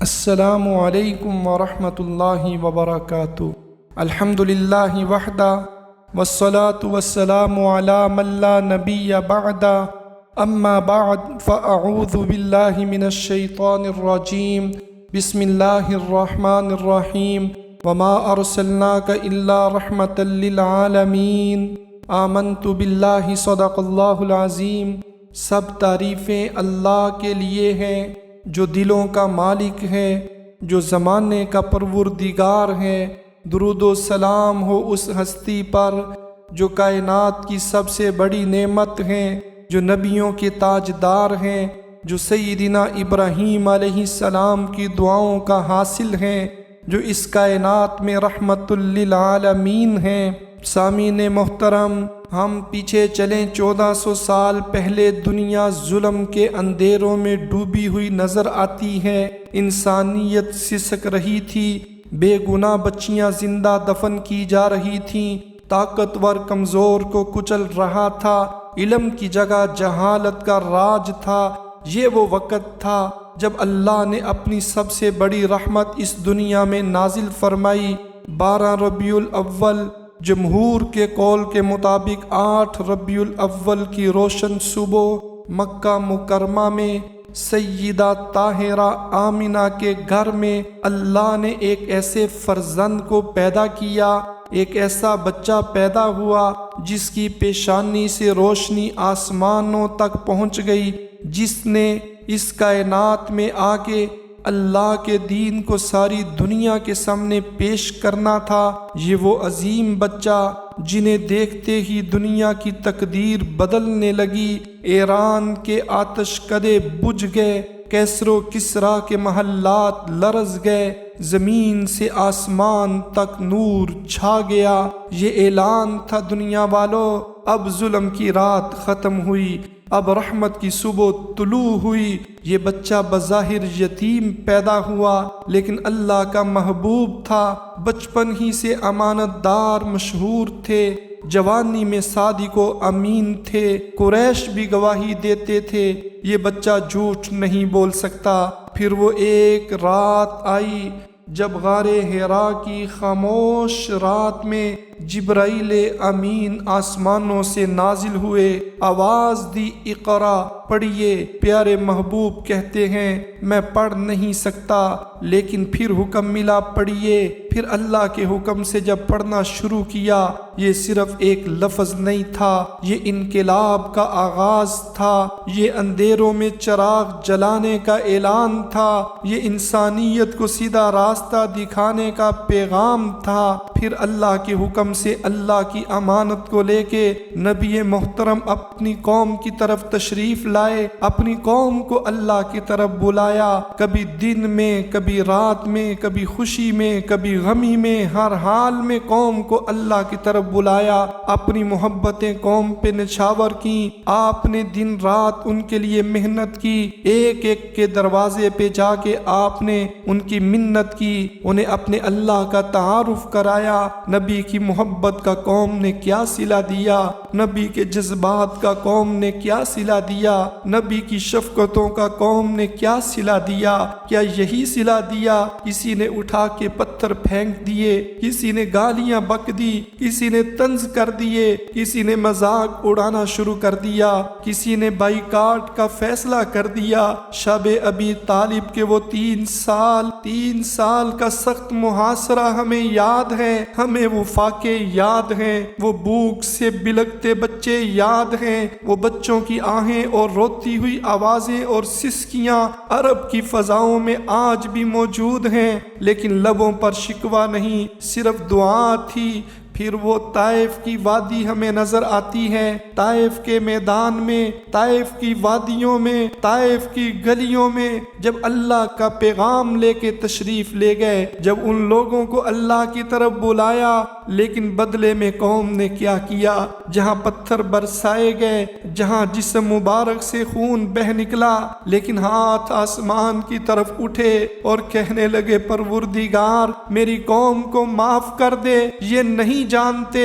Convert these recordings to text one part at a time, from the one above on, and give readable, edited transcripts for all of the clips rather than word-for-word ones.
السلام علیکم ورحمۃ اللہ وبرکاتہ۔ الحمد للہ وحدہ والصلاة والسلام علی من لا نبی بعدہ، اما بعد فاعوذ باللہ من الشیطان الرجیم، بسم اللہ الرحمن الرحیم، وما ارسلناک الا رحمۃ للعالمین، آمنت باللہ صدق اللہ العظیم۔ سب تعریفیں اللہ کے لیے ہیں جو دلوں کا مالک ہے، جو زمانے کا پروردگار ہے۔ درود و سلام ہو اس ہستی پر جو کائنات کی سب سے بڑی نعمت ہیں، جو نبیوں کے تاجدار ہیں، جو سیدنا ابراہیم علیہ السلام کی دعاؤں کا حاصل ہیں، جو اس کائنات میں رحمت للعالمین ہیں۔ سامعین محترم، ہم پیچھے چلیں 1400 سال پہلے دنیا ظلم کے اندھیروں میں ڈوبی ہوئی نظر آتی ہے۔ انسانیت سسک رہی تھی، بے گناہ بچیاں زندہ دفن کی جا رہی تھیں، طاقتور کمزور کو کچل رہا تھا، علم کی جگہ جہالت کا راج تھا۔ یہ وہ وقت تھا جب اللہ نے اپنی سب سے بڑی رحمت اس دنیا میں نازل فرمائی۔ 12 ربیع الاول، جمہور کے قول کے مطابق 8 ربیع الاول کی روشن صبح، مکہ مکرمہ میں سیدہ طاہرہ آمنہ کے گھر میں اللہ نے ایک ایسے فرزند کو پیدا کیا، ایک ایسا بچہ پیدا ہوا جس کی پیشانی سے روشنی آسمانوں تک پہنچ گئی، جس نے اس کائنات میں آ کے اللہ کے دین کو ساری دنیا کے سامنے پیش کرنا تھا۔ یہ وہ عظیم بچہ جنہیں دیکھتے ہی دنیا کی تقدیر بدلنے لگی۔ ایران کے آتش کدے بجھ گئے، کیسر و کسریٰ کے محلات لرز گئے، زمین سے آسمان تک نور چھا گیا۔ یہ اعلان تھا دنیا والوں، اب ظلم کی رات ختم ہوئی، اب رحمت کی صبح طلوع ہوئی۔ یہ بچہ بظاہر یتیم پیدا ہوا، لیکن اللہ کا محبوب تھا، بچپن ہی سے امانت دار مشہور تھے، جوانی میں صادق و امین تھے، قریش بھی گواہی دیتے تھے یہ بچہ جھوٹ نہیں بول سکتا۔ پھر وہ ایک رات آئی جب غار حرا کی خاموش رات میں جبرائیل امین آسمانوں سے نازل ہوئے، آواز دی اقرا پڑھیے۔ پیارے محبوب کہتے ہیں میں پڑھ نہیں سکتا، لیکن پھر حکم ملا پڑھیے۔ پھر اللہ کے حکم سے جب پڑھنا شروع کیا، یہ صرف ایک لفظ نہیں تھا، یہ انقلاب کا آغاز تھا، یہ اندھیروں میں چراغ جلانے کا اعلان تھا، یہ انسانیت کو سیدھا راستہ دکھانے کا پیغام تھا۔ پھر اللہ کے حکم سے اللہ کی امانت کو لے کے نبی محترم اپنی قوم کی طرف تشریف لائے، اپنی قوم کو اللہ کی طرف بلایا، کبھی دن میں، کبھی رات میں، کبھی خوشی میں، کبھی غمی میں، ہر حال میں قوم کو اللہ کی طرف بلایا، اپنی محبتیں قوم پہ نچھاور کی۔ آپ نے دن رات ان کے لیے محنت کی، ایک ایک کے دروازے پہ جا کے آپ نے ان کی منت کی، انہیں اپنے اللہ کا تعارف کرایا۔ نبی کی محبت کا قوم نے کیا صلہ دیا، نبی کے جذبات کا قوم نے کیا صلہ دیا، نبی کی شفقتوں کا قوم نے کیا صلہ دیا۔ کیا یہی صلہ دیا؟ کسی نے اٹھا کے پتھر پھینک دیے، کسی نے گالیاں بک دی، کسی نے طنز کر دیے، کسی نے مذاق اڑانا شروع کر دیا، کسی نے بائیکاٹ کا فیصلہ کر دیا۔ شب ابی طالب کے وہ 3 سال کا سخت محاصرہ ہمیں یاد ہے، ہمیں وہ فاقے یاد ہیں، وہ بھوک سے بلکتے بچے یاد ہیں، وہ بچوں کی آہیں اور روتی ہوئی آوازیں اور سسکیاں عرب کی فضاؤں میں آج بھی موجود ہیں، لیکن لبوں پر شکوہ نہیں، صرف دعا تھی۔ پھر وہ طائف کی وادی ہمیں نظر آتی ہے، طائف کے میدان میں، طائف کی وادیوں میں، طائف کی گلیوں میں جب اللہ کا پیغام لے کے تشریف لے گئے، جب ان لوگوں کو اللہ کی طرف بلایا، لیکن بدلے میں قوم نے کیا کیا؟ جہاں پتھر برسائے گئے، جہاں جسم مبارک سے خون بہہ نکلا، لیکن ہاتھ آسمان کی طرف اٹھے اور کہنے لگے پروردگار میری قوم کو معاف کر دے، یہ نہیں جانتے،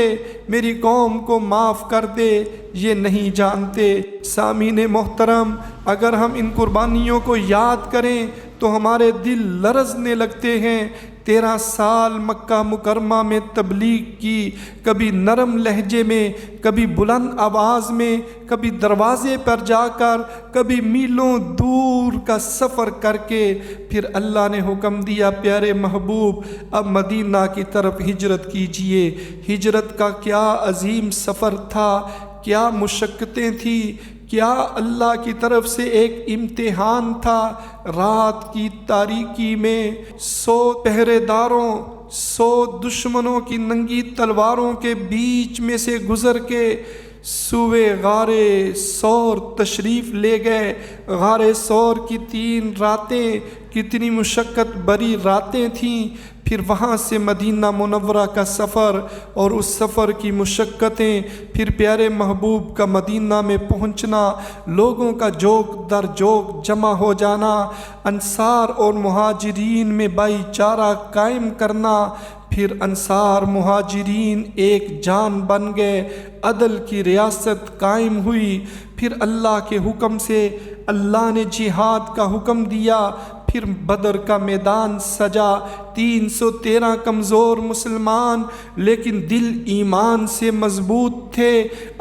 میری قوم کو معاف کر دے، یہ نہیں جانتے۔ سامعین محترم، اگر ہم ان قربانیوں کو یاد کریں تو ہمارے دل لرزنے لگتے ہیں۔ 13 سال مکہ مکرمہ میں تبلیغ کی، کبھی نرم لہجے میں، کبھی بلند آواز میں، کبھی دروازے پر جا کر، کبھی میلوں دور کا سفر کر کے، پھر اللہ نے حکم دیا پیارے محبوب اب مدینہ کی طرف ہجرت کیجئے۔ ہجرت کا کیا عظیم سفر تھا، کیا مشقتیں تھیں، کیا اللہ کی طرف سے ایک امتحان تھا۔ رات کی تاریکی میں 100 پہرے داروں، 100 دشمنوں کی ننگی تلواروں کے بیچ میں سے گزر کے سوئے غار ثور تشریف لے گئے۔ غار ثور کی 3 راتیں کتنی مشقت بری راتیں تھیں۔ پھر وہاں سے مدینہ منورہ کا سفر اور اس سفر کی مشقتیں، پھر پیارے محبوب کا مدینہ میں پہنچنا، لوگوں کا جوک در جوک جمع ہو جانا، انصار اور مہاجرین میں بھائی چارہ قائم کرنا، پھر انصار مہاجرین ایک جان بن گئے، عدل کی ریاست قائم ہوئی۔ پھر اللہ کے حکم سے اللہ نے جہاد کا حکم دیا، پھر بدر کا میدان سجا۔ 313 کمزور مسلمان لیکن دل ایمان سے مضبوط تھے،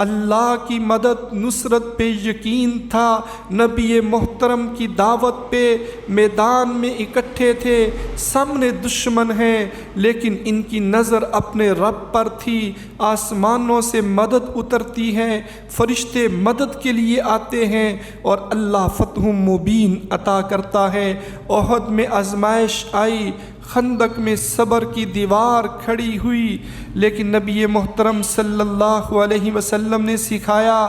اللہ کی مدد نصرت پہ یقین تھا، نبی محترم کی دعوت پہ میدان میں اکٹھے تھے۔ سامنے دشمن ہیں لیکن ان کی نظر اپنے رب پر تھی۔ آسمانوں سے مدد اترتی ہے، فرشتے مدد کے لیے آتے ہیں اور اللہ فتح مبین عطا کرتا ہے۔ احد میں آزمائش آئی، خندق میں صبر کی دیوار کھڑی ہوئی، لیکن نبی محترم صلی اللہ علیہ وسلم نے سکھایا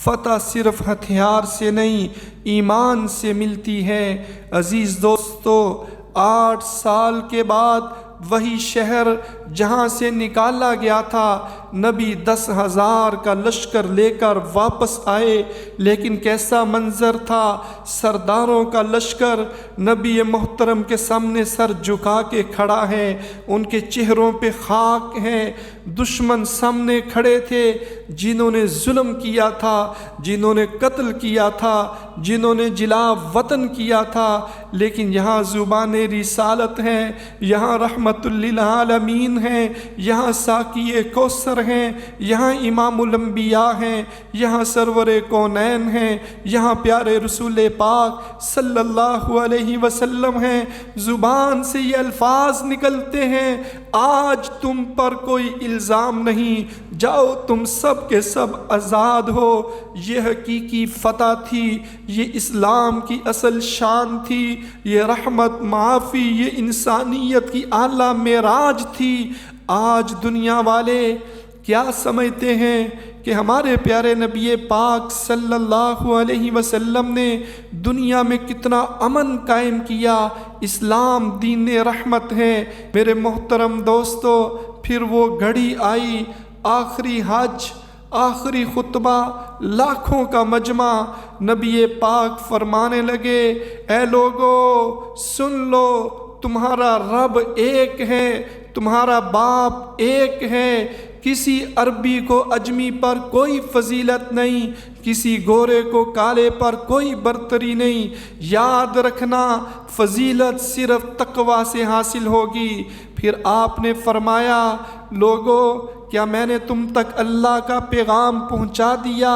فتح صرف ہتھیار سے نہیں، ایمان سے ملتی ہے۔ عزیز دوستو، 8 سال کے بعد وہی شہر جہاں سے نکالا گیا تھا، نبی 10,000 کا لشکر لے کر واپس آئے، لیکن کیسا منظر تھا، سرداروں کا لشکر نبی محترم کے سامنے سر جھکا کے کھڑا ہے، ان کے چہروں پہ خاک ہے۔ دشمن سامنے کھڑے تھے، جنہوں نے ظلم کیا تھا، جنہوں نے قتل کیا تھا، جنہوں نے جلا وطن کیا تھا، لیکن یہاں زبان رسالت ہے، یہاں رحمت للعالمین ہیں، یہاں ساقی کوثر ہیں، یہاں امام الانبیاء ہیں، یہاں سرور کونین ہیں، یہاں پیارے رسول پاک صلی اللہ علیہ وسلم ہیں۔ زبان سے یہ الفاظ نکلتے ہیں، آج تم پر کوئی الزام نہیں، جاؤ تم سب کے سب آزاد ہو۔ یہ حقیقی فتح تھی، یہ اسلام کی اصل شان تھی، یہ رحمت معافی، یہ انسانیت کی اعلیٰ معراج تھی۔ آج دنیا والے کیا سمجھتے ہیں کہ ہمارے پیارے نبی پاک صلی اللہ علیہ وسلم نے دنیا میں کتنا امن قائم کیا، اسلام دین رحمت ہے۔ میرے محترم دوستو، پھر وہ گھڑی آئی، آخری حج، آخری خطبہ، لاکھوں کا مجمع، نبی پاک فرمانے لگے، اے لوگو سن لو، تمہارا رب ایک ہے، تمہارا باپ ایک ہے، کسی عربی کو عجمی پر کوئی فضیلت نہیں، کسی گورے کو کالے پر کوئی برتری نہیں۔ یاد رکھنا، فضیلت صرف تقوی سے حاصل ہوگی۔ پھر آپ نے فرمایا، لوگو کیا میں نے تم تک اللہ کا پیغام پہنچا دیا؟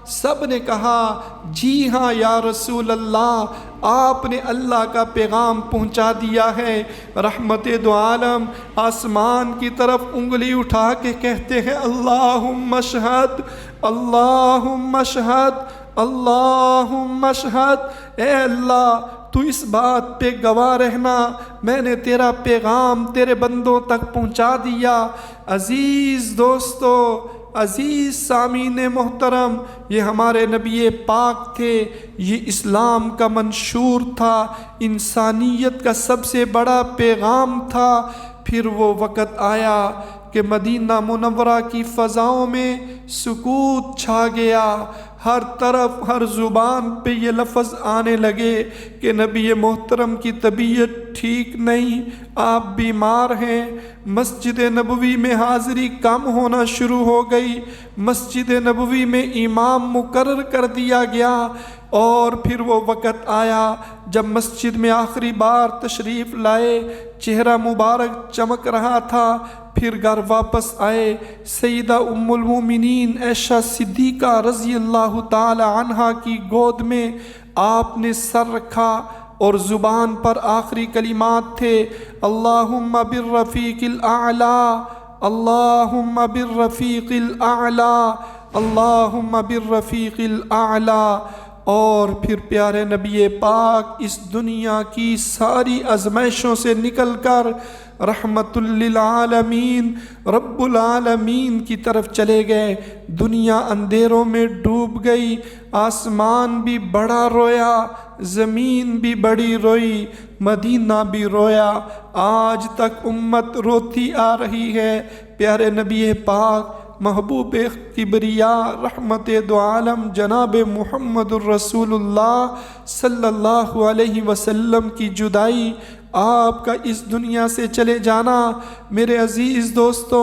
سب نے کہا جی ہاں یا رسول اللہ، آپ نے اللہ کا پیغام پہنچا دیا ہے۔ رحمت دو عالم آسمان کی طرف انگلی اٹھا کے کہتے ہیں، اللہم اشہد، اللہم اشہد، اللہم اشہد۔ اے اللہ، تو اس بات پہ گواہ رہنا، میں نے تیرا پیغام تیرے بندوں تک پہنچا دیا۔ عزیز دوستو، عزیز سامعین محترم، یہ ہمارے نبی پاک تھے، یہ اسلام کا منشور تھا، انسانیت کا سب سے بڑا پیغام تھا۔ پھر وہ وقت آیا کہ مدینہ منورہ کی فضاؤں میں سکوت چھا گیا، ہر طرف ہر زبان پہ یہ لفظ آنے لگے کہ نبی محترم کی طبیعت ٹھیک نہیں، آپ بیمار ہیں۔ مسجد نبوی میں حاضری کم ہونا شروع ہو گئی، مسجد نبوی میں امام مقرر کر دیا گیا، اور پھر وہ وقت آیا جب مسجد میں آخری بار تشریف لائے، چہرہ مبارک چمک رہا تھا، پھر گھر واپس آئے۔ سیدہ ام المومنین عائشہ صدیقہ رضی اللہ تعالی عنہا کی گود میں آپ نے سر رکھا اور زبان پر آخری کلمات تھے، اللہم بالرفیق الاعلی، اللہم بالرفیق الاعلی، اللہم بالرفیق الاعلی۔ اور پھر پیارے نبی پاک اس دنیا کی ساری آزمائشوں سے نکل کر رحمت للعالمین رب العالمین کی طرف چلے گئے۔ دنیا اندھیروں میں ڈوب گئی، آسمان بھی بڑا رویا، زمین بھی بڑی روئی، مدینہ بھی رویا، آج تک امت روتی آ رہی ہے۔ پیارے نبی پاک محبوب کبریاء رحمت دو عالم جناب محمد الرسول اللہ صلی اللہ علیہ وسلم کی جدائی، آپ کا اس دنیا سے چلے جانا، میرے عزیز دوستو،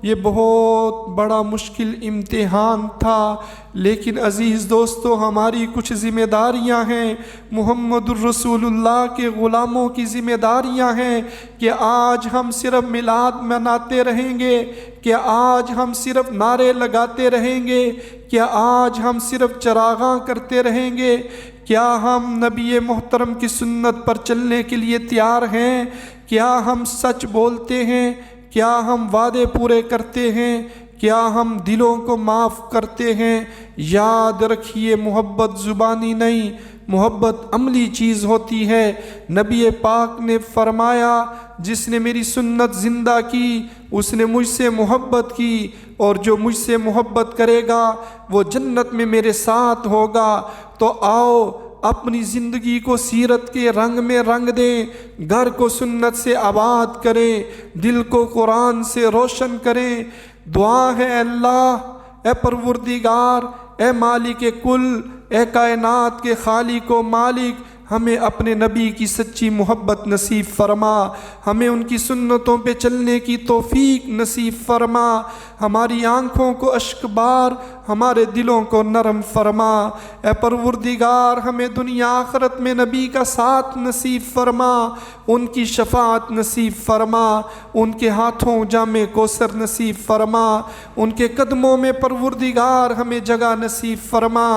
یہ بہت بڑا مشکل امتحان تھا، لیکن عزیز دوستو ہماری کچھ ذمہ داریاں ہیں، محمد الرسول اللہ کے غلاموں کی ذمہ داریاں ہیں کہ آج ہم صرف میلاد مناتے رہیں گے، کیا آج ہم صرف نعرے لگاتے رہیں گے، کیا آج ہم صرف چراغاں کرتے رہیں گے، کیا ہم نبی محترم کی سنت پر چلنے کے لیے تیار ہیں، کیا ہم سچ بولتے ہیں، کیا ہم وعدے پورے کرتے ہیں، کیا ہم دلوں کو معاف کرتے ہیں؟ یاد رکھیے محبت زبانی نہیں، محبت عملی چیز ہوتی ہے۔ نبی پاک نے فرمایا جس نے میری سنت زندہ کی اس نے مجھ سے محبت کی، اور جو مجھ سے محبت کرے گا وہ جنت میں میرے ساتھ ہوگا۔ تو آؤ اپنی زندگی کو سیرت کے رنگ میں رنگ دیں، گھر کو سنت سے آباد کریں، دل کو قرآن سے روشن کریں۔ دعا ہے اللہ، اے پروردگار، اے مالک کل، اے کائنات کے خالق و مالک، ہمیں اپنے نبی کی سچی محبت نصیب فرما، ہمیں ان کی سنتوں پہ چلنے کی توفیق نصیب فرما، ہماری آنکھوں کو اشک بار، ہمارے دلوں کو نرم فرما۔ اے پروردگار ہمیں دنیا آخرت میں نبی کا ساتھ نصیب فرما، ان کی شفاعت نصیب فرما، ان کے ہاتھوں جام کوثر نصیب فرما، ان کے قدموں میں پروردگار ہمیں جگہ نصیب فرما۔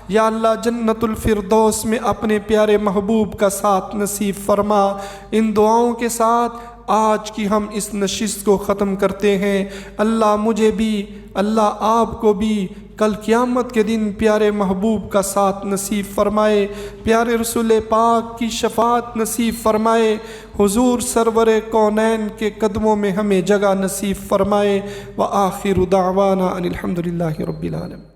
یا اللہ جنت الفردوس میں اپنے پیارے محبوب کا ساتھ نصیب فرما۔ ان دعاؤں کے ساتھ آج کی ہم اس نشست کو ختم کرتے ہیں۔ اللہ مجھے بھی، اللہ آپ کو بھی کل قیامت کے دن پیارے محبوب کا ساتھ نصیب فرمائے، پیارے رسول پاک کی شفاعت نصیب فرمائے، حضور سرور کونین کے قدموں میں ہمیں جگہ نصیب فرمائے۔ وآخر دعوانا ان الحمد للہ رب العالمین۔